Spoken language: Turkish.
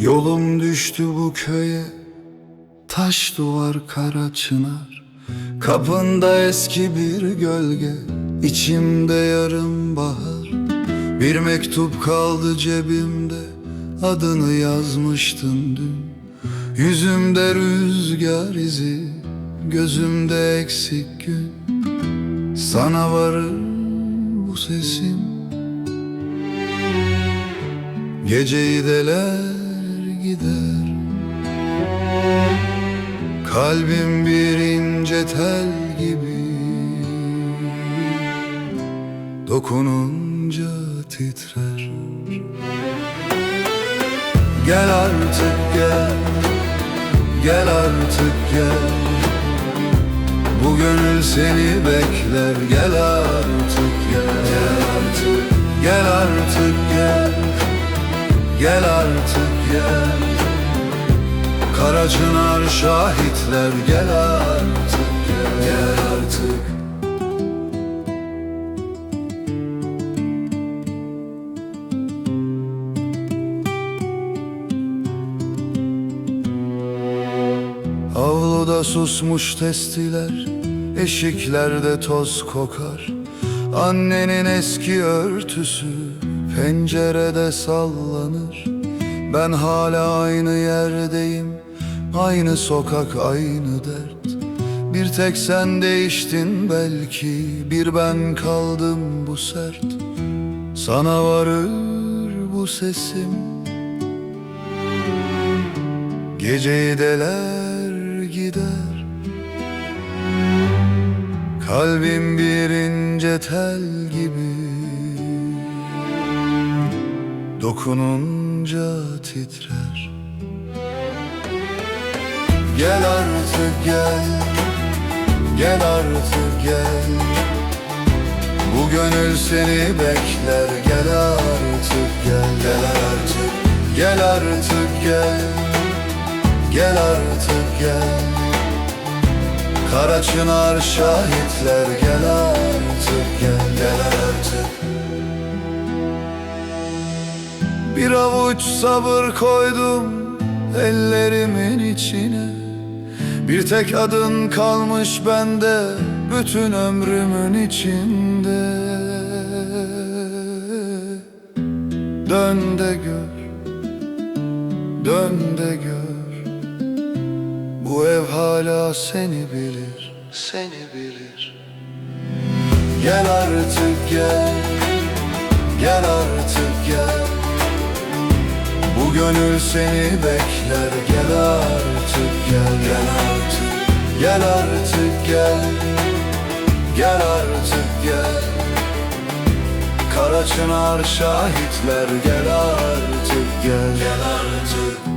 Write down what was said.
Yolum düştü bu köye, taş duvar kara çınar. Kapında eski bir gölge, içimde yarım bahar. Bir mektup kaldı cebimde, adını yazmıştın dün. Yüzümde rüzgar izi, gözümde eksik gün. Sana varır bu sesim, geceyi deler gider. Kalbim bir ince tel gibi, dokununca titrer. Gel artık gel, gel artık gel. Bu gönül seni bekler. Gel artık gel, gel artık, gel artık gel. Gel artık gel. Kara çınar şahitler. Gel artık gel, gel artık. Avluda susmuş testiler, eşiklerde toz kokar. Annenin eski örtüsü pencerede sallanır. Ben hala aynı yerdeyim, aynı sokak, aynı dert. Bir tek sen değiştin belki, bir ben kaldım bu sert. Sana varır bu sesim, geceyi deler gider. Kalbim bir ince tel gibi, dokununca titrer. Gel artık gel, gel artık gel. Bu gönül seni bekler. Gel artık gel, gel artık, gel artık gel. Gel artık gel. Kara çınar şahitler. Gel artık gel, gel artık. Bir avuç sabır koydum ellerimin içine. Bir tek adın kalmış bende, bütün ömrümün içinde. Dön de gör, dön de gör. Bu ev hala seni bilir, seni bilir. Gel artık gel, gel artık gel. Bu gönül seni bekler. Gel artık gel, gel artık, gel artık gel. Gel artık gel. Kara çınar şahitler. Gel artık gel, gel artık.